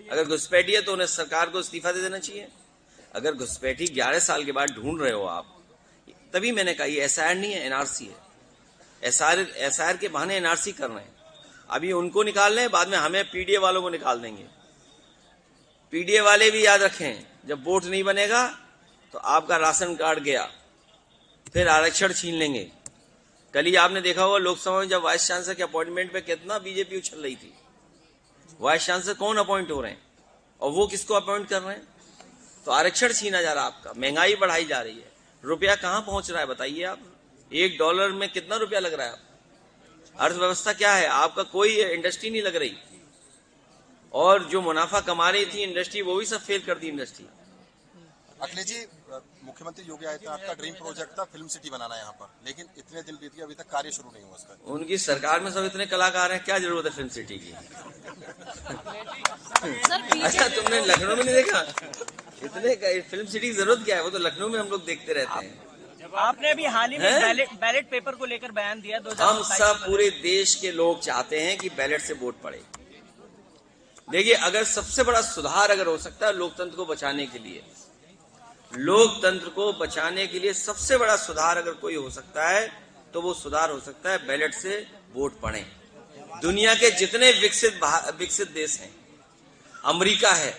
अगर घुसपैठी है तो उन्हें सरकार को इस्तीफा दे देना चाहिए। अगर घुसपैठी 11 साल के बाद ढूंढ रहे हो आप, तभी मैंने कहा ये एसआईआर नहीं है, एनआरसी है। एसआईआर के बहाने एनआरसी कर रहे हैं। अभी उनको निकाल रहे हैं, बाद में हमें पीडीए वालों को निकाल देंगे। पीडीए वाले भी याद रखें, जब वोट नहीं बनेगा तो आपका राशन कार्ड गया, फिर आरक्षण छीन लेंगे। कल ही आपने देखा होगा लोकसभा में जब वाइस चांसलर के अपॉइंटमेंट पे कितना बीजेपी उछल रही थी। वाइस चांसलर कौन अपॉइंट हो रहे हैं और वो किसको अपॉइंट कर रहे हैं? तो आरक्षण छीना जा रहा है आपका, महंगाई बढ़ाई जा रही है, रुपया कहां पहुंच रहा है बताइए आप। $1 में कितना रुपया लग रहा है? अर्थव्यवस्था क्या है? आपका कोई इंडस्ट्री नहीं लग रही, और जो मुनाफा कमा रही थी इंडस्ट्री, वो भी सब फेल कर दी इंडस्ट्री। अखिलेश जी, मुख्यमंत्री योगी आदित्यनाथ का ड्रीम प्रोजेक्ट था फिल्म सिटी बनाना यहाँ पर, लेकिन इतने दिन बीत गए अभी तक कार्य शुरू नहीं हुआ उसका। उनकी सरकार में सब इतने कलाकार हैं, क्या जरूरत है फिल्म सिटी की? अच्छा, तुमने लखनऊ में नहीं देखा? इतने फिल्म सिटी की जरूरत क्या है? वो तो लखनऊ में हम लोग देखते रहते हैं। आपने अभी हाल ही में बैलेट पेपर को लेकर बयान दिया। हम सब पूरे देश के लोग चाहते हैं कि बैलेट से वोट पड़े। देखिए, अगर सबसे बड़ा सुधार अगर हो सकता है लोकतंत्र को बचाने के लिए, लोकतंत्र को बचाने के लिए सबसे बड़ा सुधार अगर कोई हो सकता है तो वो सुधार हो सकता है बैलेट से वोट पड़े। दुनिया के जितने विकसित देश हैं, अमेरिका है,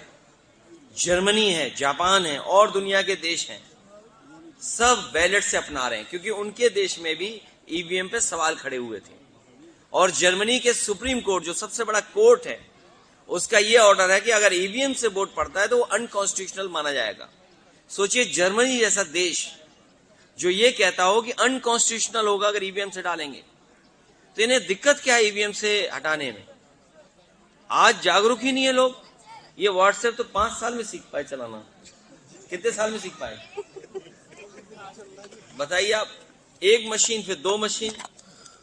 जर्मनी है, जापान है और दुनिया के देश हैं, सब बैलेट से अपना रहे हैं, क्योंकि उनके देश में भी ईवीएम पे सवाल खड़े हुए थे। और जर्मनी के सुप्रीम कोर्ट, जो सबसे बड़ा कोर्ट है, उसका ये ऑर्डर है कि अगर ईवीएम से वोट पड़ता है तो वो अनकॉन्स्टिट्यूशनल माना जाएगा। सोचिए, जर्मनी जैसा देश जो ये कहता हो कि अनकॉन्स्टिट्यूशनल होगा अगर ईवीएम से डालेंगे, तो इन्हें दिक्कत क्या है ईवीएम से हटाने में? आज जागरूक ही नहीं है लोग। ये व्हाट्सएप तो 5 साल में सीख पाए चलाना, कितने साल में सीख पाए बताइए आप? एक मशीन, फिर 2 मशीन,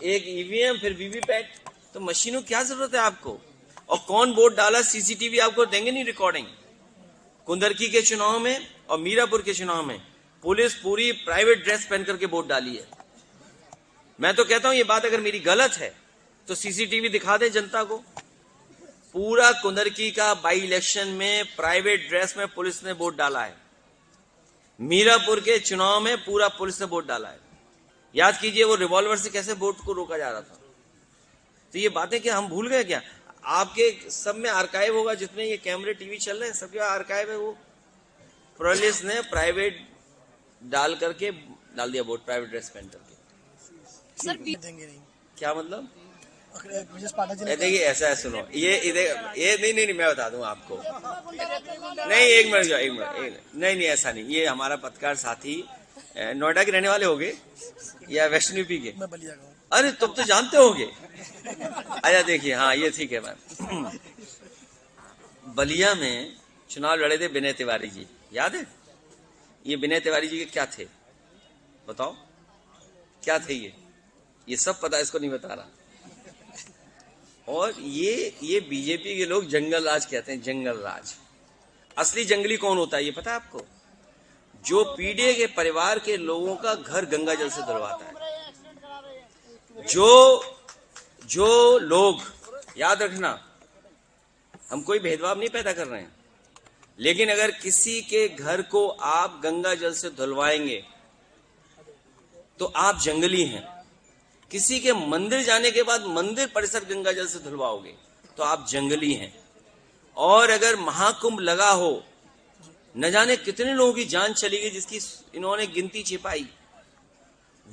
एक ईवीएम, फिर वीवीपैट। तो मशीनों क्या जरूरत है आपको? और कौन वोट डाला, सीसीटीवी आपको देंगे नहीं रिकॉर्डिंग। कुंदरकी के चुनाव में और मीरापुर के चुनाव में पुलिस पूरी प्राइवेट ड्रेस पहन करके वोट डाली है। मैं तो कहता हूं ये बात अगर मेरी गलत है तो सीसीटीवी दिखा दे जनता को। पूरा कुंदरकी का बाई इलेक्शन में प्राइवेट ड्रेस में पुलिस ने वोट डाला है। मीरापुर के चुनाव में पूरा पुलिस ने वोट डाला है। याद कीजिए वो रिवॉल्वर से कैसे वोट को रोका जा रहा था। तो ये बातें क्या हम भूल गए क्या? आपके सब में आर्काइव होगा, जितने ये कैमरे टीवी चल रहे हैं सबके आर्काइव है। वो पुलिस ने प्राइवेट डाल करके डाल दिया वोट, प्राइवेट ड्रेस पहन करके। सर देंगे नहीं, क्या मतलब? देखिए ऐसा है, सुनो, ये नहीं मैं बता दूं आपको। नहीं, एक मिनट, नहीं ऐसा नहीं। ये हमारा पत्रकार साथी नोएडा के रहने वाले होंगे या वेस्टर्न यूपी के? मैं बलिया का हूं। अरे तुम तो जानते होंगे। अच्छा देखिए, हाँ ये ठीक है मैम। बलिया में चुनाव लड़े थे विनय तिवारी जी, याद है? ये विनय तिवारी जी के क्या थे बताओ? क्या थे ये सब पता, इसको नहीं बता रहा। और ये बीजेपी के लोग जंगल राज कहते हैं, जंगल राज। असली जंगली कौन होता है ये पता है आपको? जो पीडीए के परिवार के लोगों का घर गंगा जल से धुलवाता है। जो लोग, याद रखना, हम कोई भेदभाव नहीं पैदा कर रहे हैं, लेकिन अगर किसी के घर को आप गंगा जल से धुलवाएंगे तो आप जंगली हैं। किसी के मंदिर जाने के बाद मंदिर परिसर गंगा जल से धुलवाओगे तो आप जंगली हैं। और अगर महाकुंभ लगा हो, न जाने कितने लोगों की जान चली गई जिसकी इन्होंने गिनती छिपाई,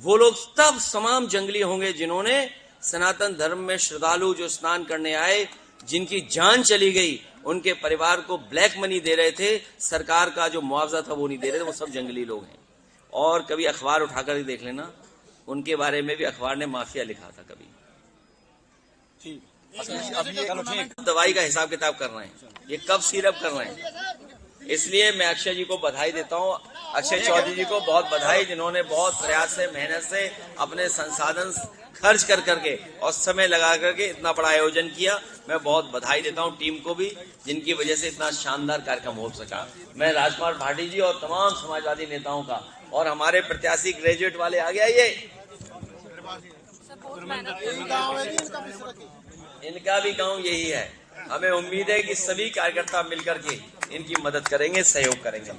वो लोग तब तमाम जंगली होंगे जिन्होंने सनातन धर्म में श्रद्धालु जो स्नान करने आए, जिनकी जान चली गई, उनके परिवार को ब्लैक मनी दे रहे थे, सरकार का जो मुआवजा था वो नहीं दे रहे थे, वो सब जंगली लोग हैं। और कभी अखबार उठाकर देख लेना, उनके बारे में भी अखबार ने माफिया लिखा था कभी। दवाई का हिसाब किताब कर रहे हैं, ये कब सिरप कर रहे हैं। इसलिए मैं अक्षय जी को बधाई देता हूं, अक्षय चौधरी जी को बहुत बधाई, जिन्होंने बहुत प्रयास से, मेहनत से, अपने संसाधन खर्च कर करके और समय लगा करके इतना बड़ा आयोजन किया। मैं बहुत बधाई देता हूं टीम को भी, जिनकी वजह से इतना शानदार कार्यक्रम हो सका। मैं राजकुमार भाटी जी और तमाम समाजवादी नेताओं का, और हमारे प्रत्याशी ग्रेजुएट वाले आ गया, ये इनका भी गांव यही है। हमें उम्मीद है कि सभी कार्यकर्ता मिलकर के इनकी मदद करेंगे, सहयोग करेंगे।